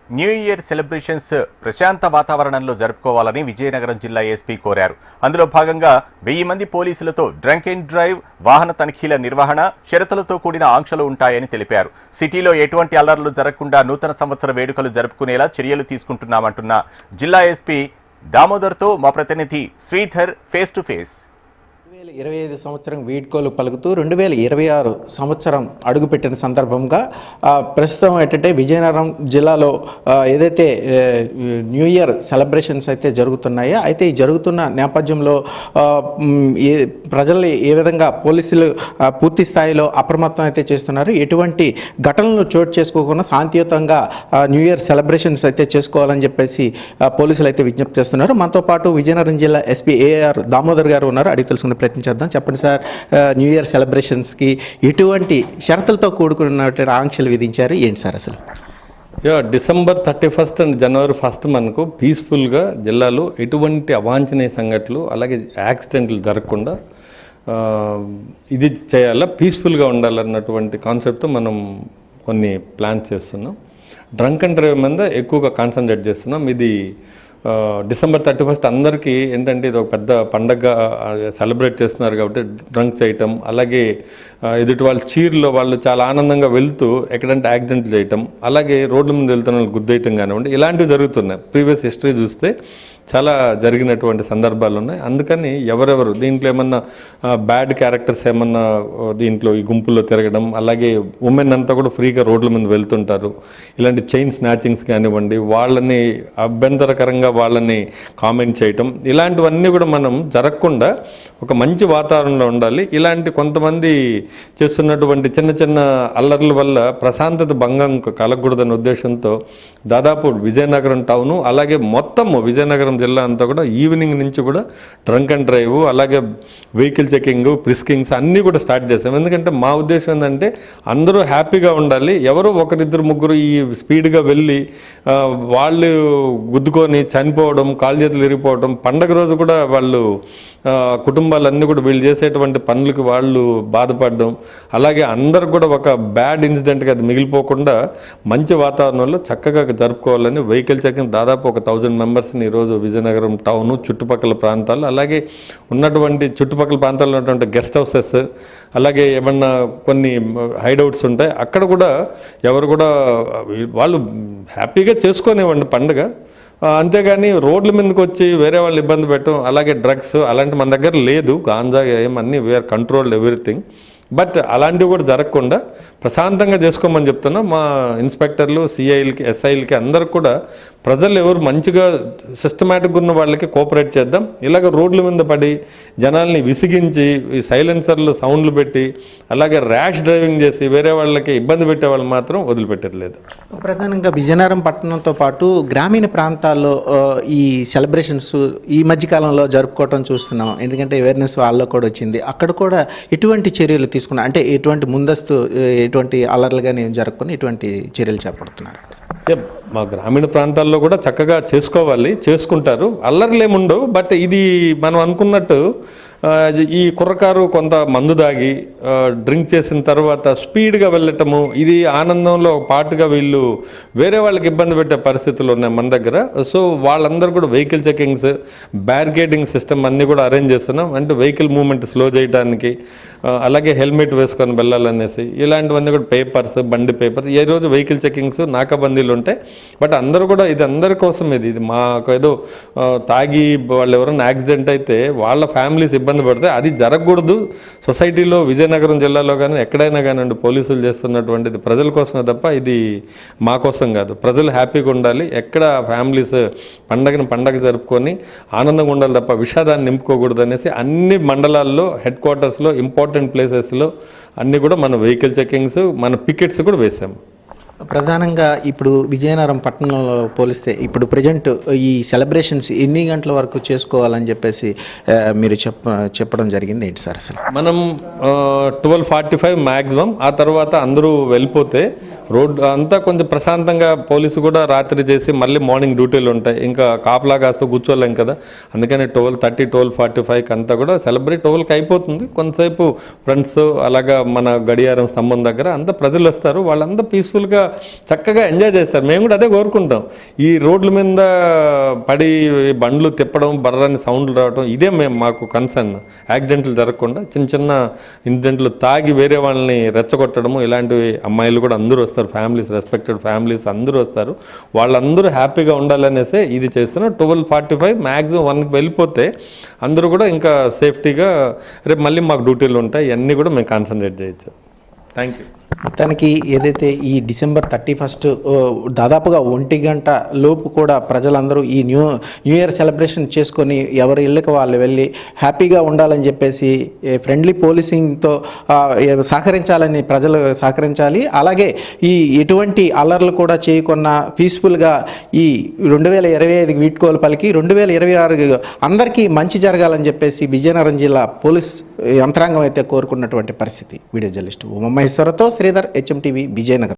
New year celebrations ప్రశాంత వాతావరణంలో జరుపుకోవాలని విజయనగరం జిల్లా ఎస్పీ కోరారు. అందులో భాగంగా 1000 మంది పోలీసులతో డ్రంక్ అండ్ డ్రైవ్, వాహన తనిఖీల నిర్వహణ, షరతులతో కూడిన ఆంక్షలు ఉంటాయని తెలిపారు. సిటీలో ఎటువంటి అల్లర్లు జరగకుండా నూతన సంవత్సర వేడుకలు జరుపుకునేలా చర్యలు తీసుకుంటున్నామంటున్న జిల్లా ఎస్పీ దామోదర్తో మా ప్రతినిధి శ్రీధర్ ఫేస్ టు ఫేస్. 2025 సంవత్సరం వీడ్కోలు పలుకుతూ 2026 సంవత్సరం అడుగుపెట్టిన సందర్భంగా ప్రస్తుతం ఏంటంటే విజయనగరం జిల్లాలో ఏదైతే న్యూ ఇయర్ సెలబ్రేషన్స్ అయితే జరుగుతున్నాయో అయితే ఈ జరుగుతున్న నేపథ్యంలో ప్రజల్ని ఏ విధంగా పోలీసులు పూర్తి స్థాయిలో అప్రమత్తం అయితే చేస్తున్నారు, ఎటువంటి ఘటనలు చోటు చేసుకోకుండా శాంతియుతంగా న్యూ ఇయర్ సెలబ్రేషన్స్ అయితే చేసుకోవాలని చెప్పేసి పోలీసులు అయితే విజ్ఞప్తి చేస్తున్నారు. మనతో పాటు విజయనగరం జిల్లా ఎస్పీ ఏఆర్ దామోదర్ గారు ఉన్నారు. అడిగి తెలుసుకునే ప్రయత్నించేద్దాం. చెప్పండి సార్, న్యూ ఇయర్ సెలబ్రేషన్స్కి ఎటువంటి షరతులతో కూడుకున్నటువంటి ఆంక్షలు విధించారు, ఏంటి సార్ అసలు? డిసెంబర్ 31 అండ్ జనవరి 1 మనకు పీస్ఫుల్గా జిల్లాలో ఎటువంటి అవాంఛనీయ సంఘటనలు అలాగే యాక్సిడెంట్లు జరగకుండా ఇది చేయాలా, పీస్ఫుల్గా ఉండాలన్నటువంటి కాన్సెప్ట్తో మనం కొన్ని ప్లాన్స్ చేస్తున్నాం. డ్రంక్ అండ్ డ్రైవ్ మీద ఎక్కువగా కాన్సన్ట్రేట్ చేస్తున్నాం. ఇది డిసెంబర్ 31 అందరికీ ఏంటంటే ఇది ఒక పెద్ద పండగ సెలబ్రేట్ చేస్తున్నారు కాబట్టి డ్రంక్ చేయటం, అలాగే ఎదుటి వాళ్ళ చీర్లో వాళ్ళు చాలా ఆనందంగా వెళ్తూ ఎక్కడంటే యాక్సిడెంట్లు చేయటం, అలాగే రోడ్ల మీద వెళ్తున్న వాళ్ళు గుద్దేయటం కానివ్వండి, ఇలాంటివి జరుగుతున్నాయి. ప్రీవియస్ హిస్టరీ చూస్తే చాలా జరిగినటువంటి సందర్భాలు ఉన్నాయి. అందుకని ఎవరెవరు దీంట్లో ఏమన్నా బ్యాడ్ క్యారెక్టర్స్ ఏమన్నా దీంట్లో ఈ గుంపుల్లో తిరగడం, అలాగే ఉమెన్ అంతా కూడా ఫ్రీగా రోడ్ల మీద వెళ్తుంటారు, ఇలాంటి చైన్ స్నాచింగ్స్ కానివ్వండి, వాళ్ళని అభ్యంతరకరంగా వాళ్ళని కామెంట్ చేయటం, ఇలాంటివన్నీ కూడా మనం జరగకుండా ఒక మంచి వాతావరణంలో ఉండాలి. ఇలాంటి కొంతమంది చేస్తున్నటువంటి చిన్న చిన్న అల్లర్ల వల్ల ప్రశాంతత భంగం కలగకూడదనే ఉద్దేశంతో దాదాపు విజయనగరం టౌను అలాగే మొత్తం విజయనగరం జిల్లా అంతా కూడా ఈవినింగ్ నుంచి కూడా డ్రంక్ అండ్ డ్రైవ్, అలాగే వెహికల్ చెకింగ్, ప్రిస్కింగ్స్ అన్నీ కూడా స్టార్ట్ చేసాం. ఎందుకంటే మా ఉద్దేశం ఏంటంటే అందరూ హ్యాపీగా ఉండాలి. ఎవరో ఒకరిద్దరు ముగ్గురు ఈ స్పీడ్గా వెళ్ళి వాళ్ళు గుద్దుకొని చనిపోవడం, కాలు చేతులు విరిగిపోవడం, పండగ రోజు కూడా వాళ్ళు కుటుంబాలన్నీ కూడా వీళ్ళు చేసేటువంటి పనులకి వాళ్ళు బాధపడడం, అలాగే అందరు కూడా ఒక బ్యాడ్ ఇన్సిడెంట్గా అది మిగిలిపోకుండా మంచి వాతావరణంలో చక్కగా జరుపుకోవాలని వెహికల్ చెకింగ్ దాదాపు 1000 మెంబర్స్ని ఈరోజు విజయనగరం టౌను చుట్టుపక్కల ప్రాంతాలు, అలాగే ఉన్నటువంటి చుట్టుపక్కల ప్రాంతాల్లో ఉన్నటువంటి గెస్ట్ హౌసెస్, అలాగే ఏమన్నా కొన్ని హైడౌట్స్ ఉంటాయి, అక్కడ కూడా ఎవరు కూడా వాళ్ళు హ్యాపీగా చేసుకునేవ్వండి పండుగ. అంతేగాని రోడ్ల మీదకి వచ్చి వేరే వాళ్ళు ఇబ్బంది పెట్టడం, అలాగే డ్రగ్స్ అలాంటి మన దగ్గర లేదు, గాంజా ఏమన్నీ వీఆర్ కంట్రోల్డ్ ఎవ్రీథింగ్. బట్ అలాంటివి కూడా జరగకుండా ప్రశాంతంగా చేసుకోమని చెప్తున్నా. మా ఇన్స్పెక్టర్లు, సిఐలకి, ఎస్ఐలకి అందరికి కూడా ప్రజలు ఎవరు మంచిగా సిస్టమేటిక్గా ఉన్న వాళ్ళకి కోఆపరేట్ చేద్దాం. ఇలాగ రోడ్ల మీద పడి జనాల్ని విసిగించి ఈ సైలెన్సర్లు సౌండ్లు పెట్టి అలాగే ర్యాష్ డ్రైవింగ్ చేసి వేరే వాళ్ళకి ఇబ్బంది పెట్టే వాళ్ళు మాత్రం వదిలిపెట్టేది లేదు. ప్రధానంగా విజయనగరం పట్టణంతో పాటు గ్రామీణ ప్రాంతాల్లో ఈ సెలబ్రేషన్స్ ఈ మధ్యకాలంలో జరుపుకోవటం చూస్తున్నాం. ఎందుకంటే అవేర్నెస్ వాళ్ళలో కూడా వచ్చింది. అక్కడ కూడా ఎటువంటి చర్యలు తీసుకున్నారు, అంటే ఎటువంటి ముందస్తు ఎటువంటి అల్లర్లుగా నేను జరుపుకొని ఎటువంటి చర్యలు చేపడుతున్నారు? మా గ్రామీణ ప్రాంతాల్లో కూడా చక్కగా చేసుకోవాలి, చేసుకుంటారు, అల్లర్లు ఏముండవు. బట్ ఇది మనం అనుకున్నట్టు ఈ కుర్రకారు కొంత మందు దాగి డ్రింక్ చేసిన తర్వాత స్పీడ్గా వెళ్ళటము, ఇది ఆనందంలో పాటుగా వీళ్ళు వేరే వాళ్ళకి ఇబ్బంది పెట్టే పరిస్థితులు ఉన్నాయి మన దగ్గర. సో వాళ్ళందరూ కూడా వెహికల్ చెకింగ్స్, బ్యారికేడింగ్ సిస్టమ్ అన్నీ కూడా అరేంజ్ చేస్తున్నాం. అంటే వెహికల్ మూవ్మెంట్ స్లో చేయడానికి, అలాగే హెల్మెట్ వేసుకొని వెళ్ళాలనేసి ఇలాంటివన్నీ కూడా పేపర్స్, బండి పేపర్స్, ఏ రోజు వెహికల్ చెకింగ్స్, నాకాబందీలు ఉంటాయి. బట్ అందరూ కూడా ఇది అందరి కోసం, ఇది మాకు ఏదో తాగి వాళ్ళు ఎవరైనా యాక్సిడెంట్ అయితే వాళ్ళ ఫ్యామిలీస్ ఇబ్బంది పడితే అది జరగకూడదు. సొసైటీలో విజయనగరం జిల్లాలో కానీ ఎక్కడైనా కానివ్వండి పోలీసులు చేస్తున్నటువంటిది ప్రజల కోసమే తప్ప ఇది మా కోసం కాదు. ప్రజలు హ్యాపీగా ఉండాలి, ఎక్కడ ఫ్యామిలీస్ పండగ జరుపుకొని ఆనందంగా ఉండాలి తప్ప విషాదాన్ని నింపుకోకూడదు అనేసి అన్ని మండలాల్లో, హెడ్ క్వార్టర్స్లో, ఇంపార్టెంట్ ప్లేసెస్లో అన్నీ కూడా మన వెహికల్ చెకింగ్స్, మన పికెట్స్ కూడా వేసాము. ప్రధానంగా ఇప్పుడు విజయనగరం పట్టణంలో పోలిస్తే ఇప్పుడు ప్రజెంట్ ఈ సెలబ్రేషన్స్ ఎన్ని గంటల వరకు చేసుకోవాలని చెప్పేసి మీరు చెప్పడం జరిగింది, ఏంటి సార్ అసలు? మనం 12:45 మ్యాక్సిమం, ఆ తర్వాత అందరూ వెళ్ళిపోతే రోడ్ అంతా కొంచెం ప్రశాంతంగా పోలీసు కూడా రాత్రి చేసి మళ్ళీ మార్నింగ్ డ్యూటీలు ఉంటాయి, ఇంకా కాపలా కాస్తూ కూర్చోలేం కదా, అందుకని 12:30 12:45కి అంతా కూడా సెలబ్రేట్ 12కి అయిపోతుంది. కొంతసేపు ఫ్రెండ్స్ అలాగా మన గడియారం స్తంభం దగ్గర అంతా ప్రజలు వస్తారు, వాళ్ళంతా పీస్ఫుల్గా చక్కగా ఎంజాయ్ చేస్తారు. మేము కూడా అదే కోరుకుంటాం. ఈ రోడ్ల మీద పడి బండ్లు తిప్పడం, బర్రని సౌండ్లు రావడం ఇదే మాకు కన్సర్న్. యాక్సిడెంట్లు జరగకుండా చిన్న చిన్న ఇన్సిడెంట్లు, తాగి వేరే వాళ్ళని రెచ్చగొట్టడము ఇలాంటివి. అమ్మాయిలు కూడా అందరూ వస్తారు, ఫ్యామిలీస్, రెస్పెక్టెడ్ ఫ్యామిలీస్ అందరూ వస్తారు, వాళ్ళందరూ హ్యాపీగా ఉండాలనేసే ఇది చేస్తున్నాం. 12:45 మ్యాక్సిమం 1కి వెళ్ళిపోతే అందరూ కూడా ఇంకా సేఫ్టీగా రేపు మళ్ళీ మాకు డ్యూటీలు ఉంటాయి, ఇవన్నీ కూడా మేము కాన్సన్ట్రేట్ చేయొచ్చు. Thank you. మొత్తానికి ఏదైతే ఈ డిసెంబర్ 31 దాదాపుగా 1 గంట లోపు కూడా ప్రజలందరూ ఈ న్యూ ఇయర్ సెలబ్రేషన్ చేసుకొని ఎవరి ఇళ్ళకి వాళ్ళు వెళ్ళి హ్యాపీగా ఉండాలని చెప్పేసి ఫ్రెండ్లీ పోలీసింగ్తో సహకరించాలని ప్రజలు సహకరించాలి. అలాగే ఈ ఎటువంటి అల్లర్లు కూడా చేయకుండా పీస్ఫుల్గా ఈ 2025 వీడ్కోలు పలికి 2026 అందరికీ మంచి జరగాలని చెప్పేసి విజయనగరం జిల్లా పోలీస్ యంత్రాంగం అయితే కోరుకున్నటువంటి పరిస్థితి. వీడియో జర్నలిస్ట్ ఉమామహేశ్వరతో శ్రీధర్, HMTV, విజయనగరం.